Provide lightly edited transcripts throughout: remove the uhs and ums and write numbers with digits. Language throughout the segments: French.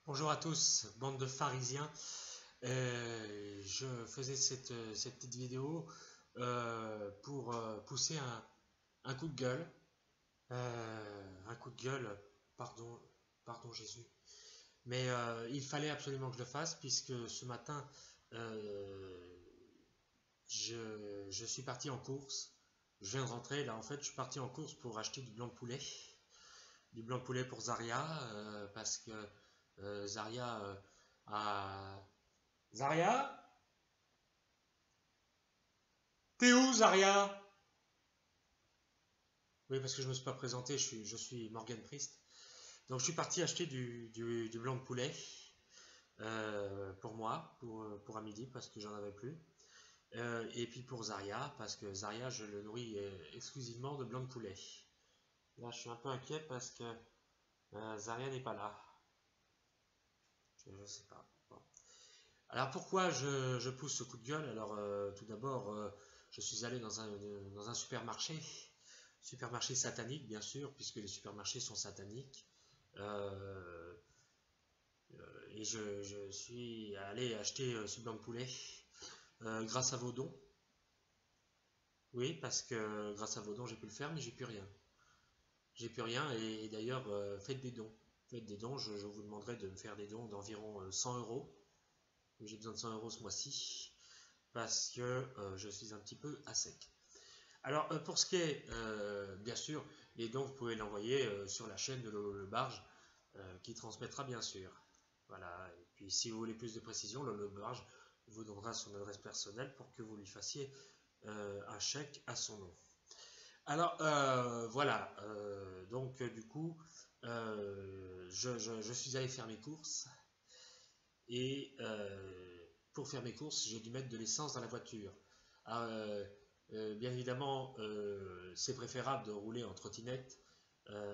Bonjour à tous, bande de pharisiens. Je faisais cette petite vidéo pour pousser un coup de gueule. Un coup de gueule, pardon, pardon Jésus. Mais il fallait absolument que je le fasse puisque ce matin, euh, je suis parti en course. Je viens de rentrer là, en fait, je suis parti en course pour acheter du blanc de poulet. Du blanc de poulet pour Zaria parce que Zaria a. Zaria? T'es où, Zaria? Oui, parce que je ne me suis pas présenté, je suis Morgan Priest. Donc je suis parti acheter du blanc de poulet pour moi, pour à midi, parce que j'en avais plus. Et puis pour Zaria, parce que Zaria, je le nourris exclusivement de blanc de poulet. Là, je suis un peu inquiet parce que Zaria n'est pas là. Je ne sais pas. Bon. Alors pourquoi je pousse ce coup de gueule? Alors tout d'abord, je suis allé dans un supermarché satanique bien sûr, puisque les supermarchés sont sataniques. Euh, et je suis allé acheter ce blanc de poulet grâce à vos dons. Oui, parce que grâce à vos dons j'ai pu le faire, mais j'ai plus rien. J'ai plus rien et d'ailleurs faites des dons. Faites des dons, je vous demanderai de me faire des dons d'environ 100 euros. J'ai besoin de 100 euros ce mois-ci parce que je suis un petit peu à sec. Alors pour ce qui est, bien sûr, les dons, vous pouvez l'envoyer sur la chaîne de Lolo Le Barge qui transmettra bien sûr. Voilà, et puis si vous voulez plus de précision, Lolo Le Barge vous donnera son adresse personnelle pour que vous lui fassiez un chèque à son nom. Alors voilà, donc du coup, je suis allé faire mes courses et pour faire mes courses, j'ai dû mettre de l'essence dans la voiture. Alors, bien évidemment, c'est préférable de rouler en trottinette,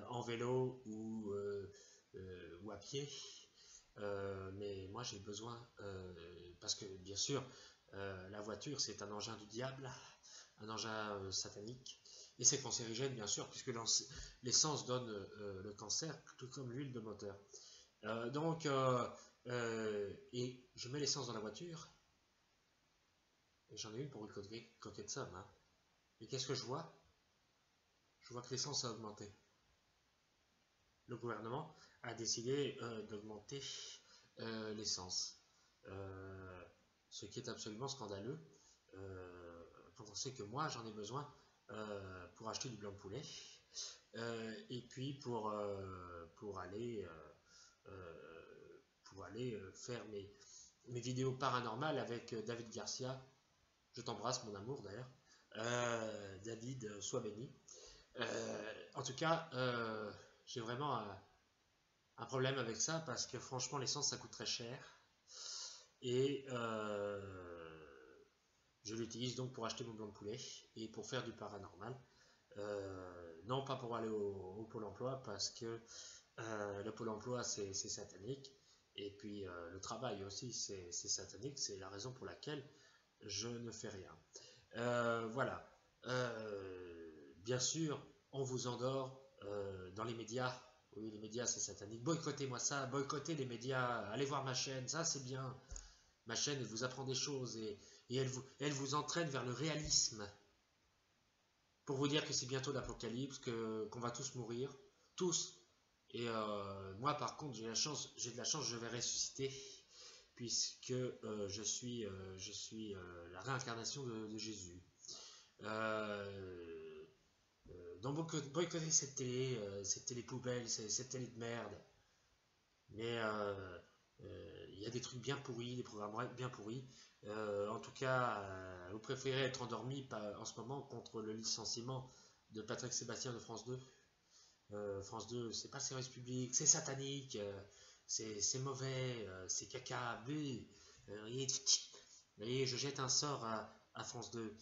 en vélo ou à pied. Mais moi, j'ai besoin, parce que bien sûr, la voiture, c'est un engin du diable, un engin satanique. Et c'est cancérigène, bien sûr, puisque l'essence donne le cancer, tout comme l'huile de moteur. Et je mets l'essence dans la voiture, et j'en ai une pour une côté de somme. Hein. Et qu'est-ce que je vois? Je vois que l'essence a augmenté. Le gouvernement a décidé d'augmenter l'essence. Ce qui est absolument scandaleux, quand on sait que moi j'en ai besoin pour acheter du blanc de poulet, et puis pour aller faire mes vidéos paranormales avec David Garcia. Je t'embrasse, mon amour, d'ailleurs. David, sois béni. En tout cas, j'ai vraiment un problème avec ça parce que franchement, l'essence, ça coûte très cher. Et je l'utilise donc pour acheter mon blanc de poulet et pour faire du paranormal. Non, pas pour aller au Pôle emploi parce que le Pôle emploi, c'est satanique. Et puis le travail aussi, c'est satanique. C'est la raison pour laquelle je ne fais rien. Voilà. Bien sûr, on vous endort dans les médias. Oui, les médias, c'est satanique. Boycottez-moi ça, boycottez les médias. Allez voir ma chaîne, ça c'est bien. Ma chaîne, elle vous apprend des choses et elle vous entraîne vers le réalisme. Pour vous dire que c'est bientôt l'apocalypse, qu'on va tous mourir. Tous. Et moi, par contre, j'ai de la chance, je vais ressusciter puisque je suis la réincarnation de Jésus. Donc boycotter cette télé poubelle, cette télé de merde. Mais il y a des trucs bien pourris, des programmes bien pourris. En tout cas, vous préférez être endormi en ce moment contre le licenciement de Patrick Sébastien de France 2. France 2, c'est pas le service public, c'est satanique, c'est mauvais, c'est caca, bleu. Voyez, je jette un sort à France 2.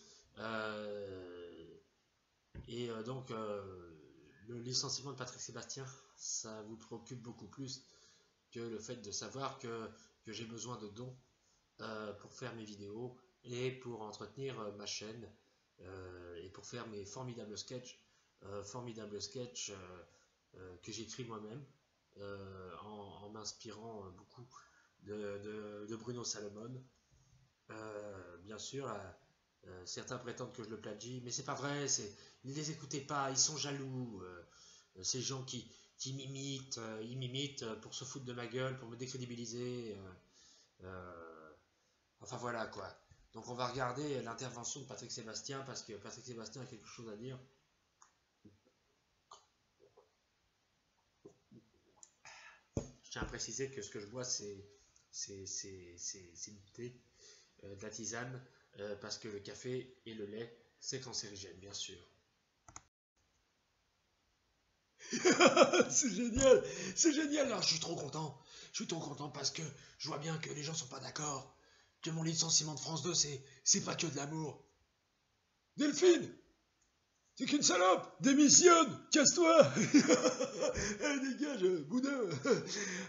Donc, le licenciement de Patrick Sébastien, ça vous préoccupe beaucoup plus que le fait de savoir que j'ai besoin de dons pour faire mes vidéos et pour entretenir ma chaîne et pour faire mes formidables sketchs que j'écris moi-même. en m'inspirant beaucoup de Bruno Salomon. Bien sûr, certains prétendent que je le plagie, mais c'est pas vrai, ne les écoutez pas, ils sont jaloux. Ces gens qui m'imitent, ils m'imitent pour se foutre de ma gueule, pour me décrédibiliser. Enfin voilà quoi. Donc on va regarder l'intervention de Patrick Sébastien parce que Patrick Sébastien a quelque chose à dire. Je tiens à préciser que ce que je bois c'est du thé, de la tisane, parce que le café et le lait c'est cancérigène bien sûr. C'est génial, c'est génial. Alors, je suis trop content parce que je vois bien que les gens sont pas d'accord, que mon licenciement de France 2 c'est pas que de l'amour. Delphine, t'es qu'une salope, démissionne, casse-toi. Dégage, boudin.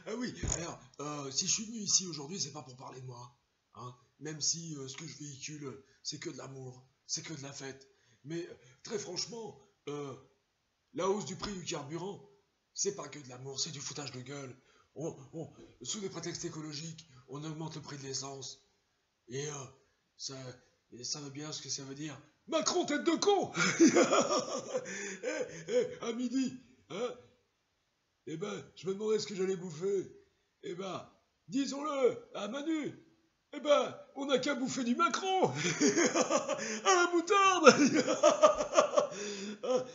Ah oui, alors, si je suis venu ici aujourd'hui, c'est pas pour parler de moi, hein, même si ce que je véhicule, c'est que de l'amour, c'est que de la fête. Mais très franchement, la hausse du prix du carburant, c'est pas que de l'amour, c'est du foutage de gueule. Sous des prétextes écologiques, on augmente le prix de l'essence. Et ça, ça veut bien ce que ça veut dire. Macron, tête de con. À midi, hein. Eh ben, je me demandais ce que j'allais bouffer. Eh ben, disons-le, à Manu. Eh ben, on n'a qu'à bouffer du Macron. À la moutarde.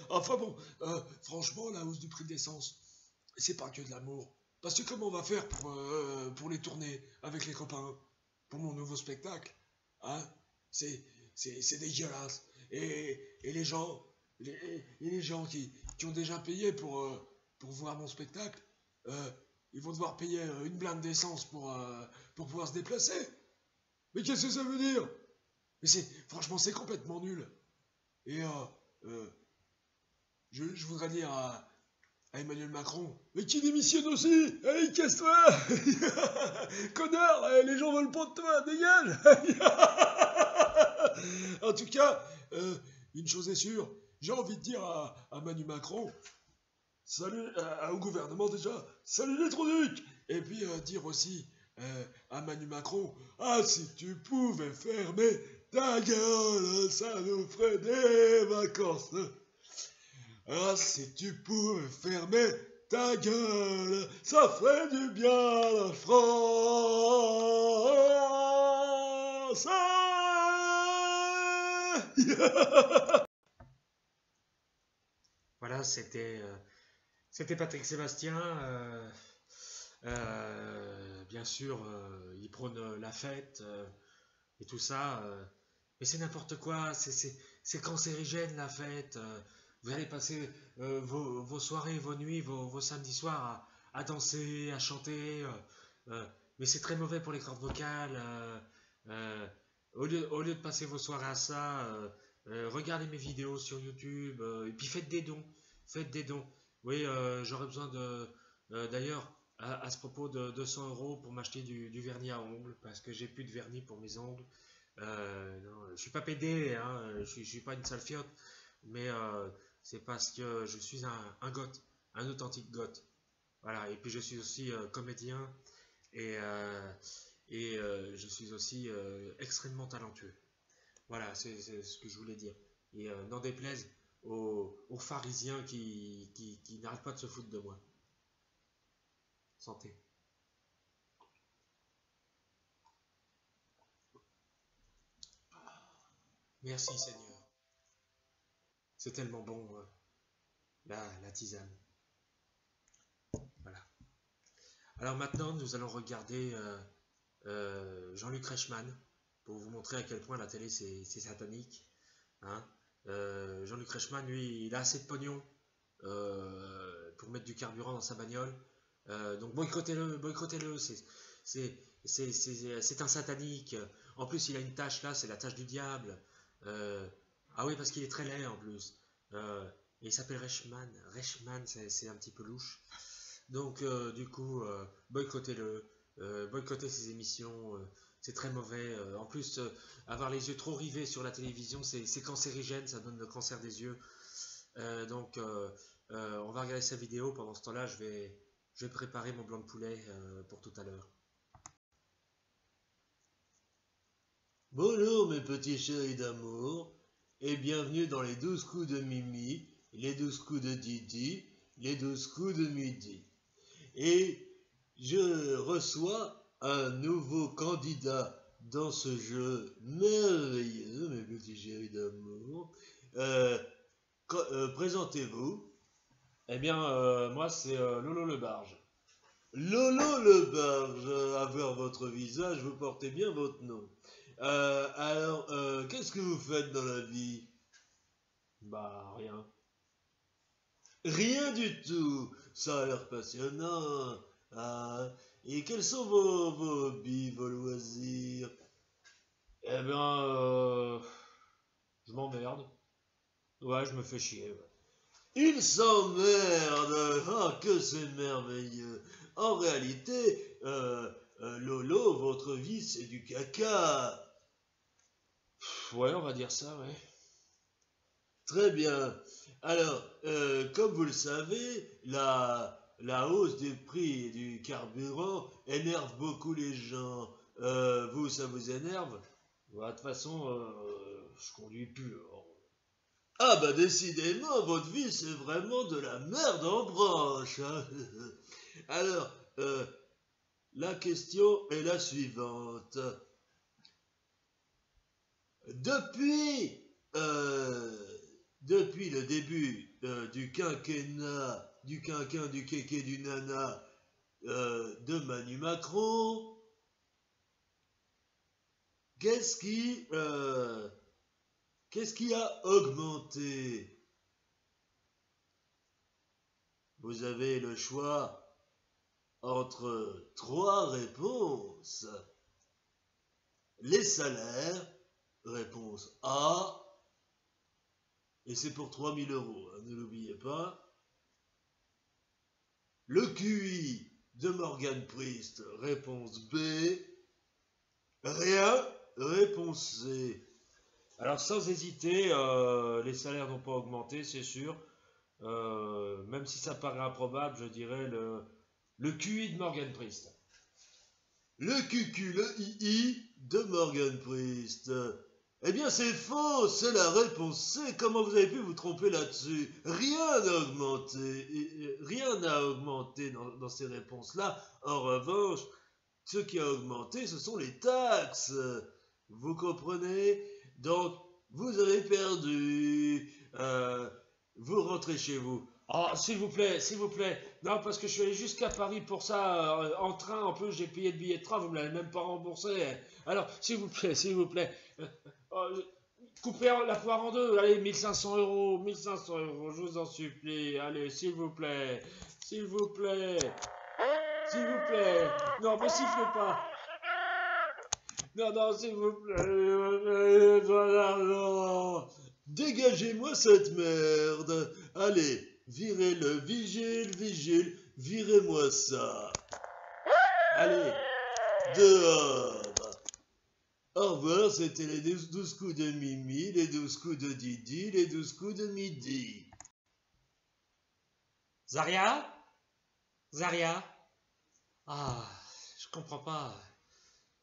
Enfin bon, franchement, la hausse du prix de l'essence, c'est pas que de l'amour. Parce que comment on va faire pour les tourner avec les copains, pour mon nouveau spectacle, hein? C'est dégueulasse. Et les gens, les gens qui ont déjà payé pour voir mon spectacle, euh, ils vont devoir payer une blinde d'essence pour pouvoir se déplacer. Mais qu'est-ce que ça veut dire? Mais franchement, c'est complètement nul. Et euh, je voudrais dire à Emmanuel Macron, mais qui démissionne aussi. Allez, casse-toi. Connard, les gens veulent pas de toi, dégage. En tout cas, une chose est sûre, j'ai envie de dire à Manu Macron, salut, au gouvernement déjà, salut les trucs. Et puis dire aussi à Manu Macron, ah si tu pouvais fermer ta gueule, ça nous ferait des vacances. Ah, si tu pouvais fermer ta gueule, ça ferait du bien à la France. Voilà, c'était Patrick Sébastien. Bien sûr, il prône la fête et tout ça. Mais c'est n'importe quoi, c'est cancérigène la fête. Vous allez passer vos soirées, vos nuits, vos samedis soirs à danser, à chanter. Mais c'est très mauvais pour les cordes vocales. Euh, au lieu de passer vos soirées à ça, regardez mes vidéos sur YouTube et puis faites des dons. Faites des dons. Oui, j'aurais besoin d'ailleurs, à ce propos, de 200 € pour m'acheter du vernis à ongles parce que j'ai plus de vernis pour mes ongles. Non, je suis pas pédé, hein, je suis pas une sale fiotte, mais c'est parce que je suis un goth, un authentique goth. Voilà, et puis je suis aussi comédien et, je suis aussi extrêmement talentueux. Voilà, c'est ce que je voulais dire. Et n'en déplaise aux pharisiens qui n'arrêtent pas de se foutre de moi. Santé. Merci Seigneur. C'est tellement bon, la tisane. Voilà. Alors maintenant, nous allons regarder Jean-Luc Reichmann pour vous montrer à quel point la télé c'est satanique. Hein. Jean-Luc Reichmann, lui, il a assez de pognon pour mettre du carburant dans sa bagnole. Donc boycottez-le, boycottez-le. C'est un satanique. En plus, il a une tâche là, c'est la tâche du diable. Ah oui, parce qu'il est très laid en plus. Et il s'appelle Reichmann. Reichmann, c'est un petit peu louche. Donc, du coup, boycottez-le, boycottez ses émissions, c'est très mauvais. En plus, avoir les yeux trop rivés sur la télévision, c'est cancérigène, ça donne le cancer des yeux. Donc, on va regarder sa vidéo. Pendant ce temps-là, je vais préparer mon blanc de poulet pour tout à l'heure. Bonjour mes petits chéris d'amour, et bienvenue dans les 12 coups de Mimi, les 12 coups de Didi, les 12 coups de Midi. Et je reçois un nouveau candidat dans ce jeu merveilleux, mes petits chéris d'amour. Présentez-vous. Eh bien, moi, c'est Lolo le Barge. Lolo le Barge, à voir votre visage, vous portez bien votre nom. Qu'est-ce que vous faites dans la vie? Bah, rien. Rien du tout. Ça a l'air passionnant. Ah, et quels sont vos hobbies, vos loisirs? Eh bien, je m'emmerde. Ouais, je me fais chier. Ouais. Il s'emmerde. Ah, que c'est merveilleux. En réalité, Lolo, votre vie, c'est du caca. Ouais, on va dire ça, ouais. Très bien. Alors, comme vous le savez, la hausse des prix du carburant énerve beaucoup les gens. Vous, ça vous énerve? Ouais, de toute façon, je conduis plus. Alors. Ah bah décidément, votre vie, c'est vraiment de la merde en branche, hein. Alors, la question est la suivante. Depuis, depuis le début du quinquennat, du quinquin, du kéké, du nana de Manu Macron, qu'est-ce qui a augmenté? Vous avez le choix entre trois réponses. Les salaires, réponse A, et c'est pour 3000 euros, hein, ne l'oubliez pas. Le QI de Morgan Priest, réponse B. Rien, réponse C. Alors, sans hésiter, les salaires n'ont pas augmenté, c'est sûr. Même si ça paraît improbable, je dirais le QI de Morgan Priest. Le QQ, le II de Morgan Priest. Eh bien, c'est faux, c'est la réponse C. Comment vous avez pu vous tromper là-dessus? Rien n'a augmenté, rien n'a augmenté dans ces réponses-là. En revanche, ce qui a augmenté, ce sont les taxes. Vous comprenez? Donc, vous avez perdu. Vous rentrez chez vous. Oh, s'il vous plaît, s'il vous plaît. Non, parce que je suis allé jusqu'à Paris pour ça, en train. En plus, j'ai payé le billet de train, vous me l'avez même pas remboursé. Alors, s'il vous plaît, s'il vous plaît. Coupez la poire en deux. Allez, 1500 euros, 1500 euros, je vous en supplie. Allez, s'il vous plaît, s'il vous plaît, s'il vous plaît. Non, me sifflez pas. Non, non, s'il vous plaît. Non. Dégagez-moi cette merde. Allez, virez le vigile, virez-moi ça. Allez, dehors. Au revoir, c'était les 12 coups de Mimi, les 12 coups de Didi, les 12 coups de Midi. Zaria? Zaria? Ah, je comprends pas.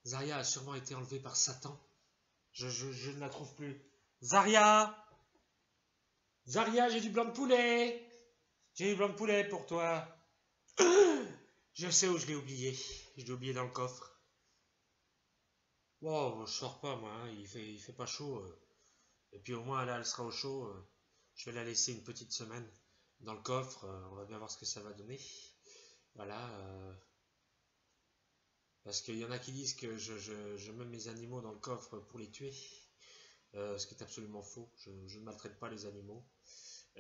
Zaria a sûrement été enlevée par Satan. Je ne la trouve plus. Zaria! Zaria, j'ai du blanc de poulet! J'ai du blanc de poulet pour toi. Je sais où je l'ai oublié. Je l'ai oublié dans le coffre. Wow, je sors pas moi, hein. Il fait pas chaud. Et puis au moins là, elle sera au chaud. Je vais la laisser une petite semaine dans le coffre. On va bien voir ce que ça va donner. Voilà. Parce qu'il y en a qui disent que je mets mes animaux dans le coffre pour les tuer. Ce qui est absolument faux. Je ne maltraite pas les animaux.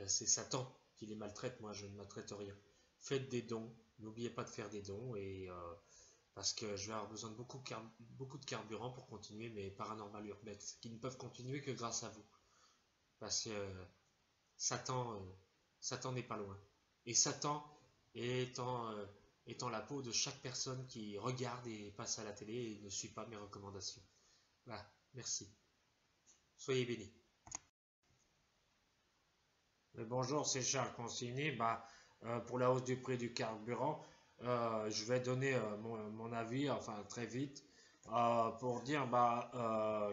C'est Satan qui les maltraite. Moi, je ne maltraite rien. Faites des dons. N'oubliez pas de faire des dons. Parce que je vais avoir besoin de beaucoup de carburant pour continuer mes paranormal urbex, qui ne peuvent continuer que grâce à vous. Parce que Satan n'est pas loin. Et Satan étant la peau de chaque personne qui regarde et passe à la télé et ne suit pas mes recommandations. Voilà, merci. Soyez bénis. Bonjour, c'est Charles Consigny. Pour la hausse du prix du carburant, Je vais donner mon avis, enfin très vite, pour dire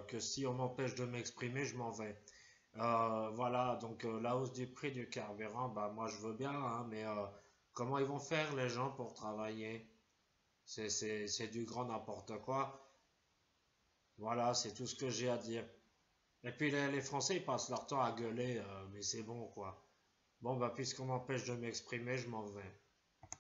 que si on m'empêche de m'exprimer, je m'en vais. Voilà, donc la hausse du prix du carburant, bah moi je veux bien, hein, mais comment ils vont faire les gens pour travailler? C'est du grand n'importe quoi. Voilà, c'est tout ce que j'ai à dire. Et puis les Français, ils passent leur temps à gueuler, mais c'est bon quoi. Bon, bah puisqu'on m'empêche de m'exprimer, je m'en vais.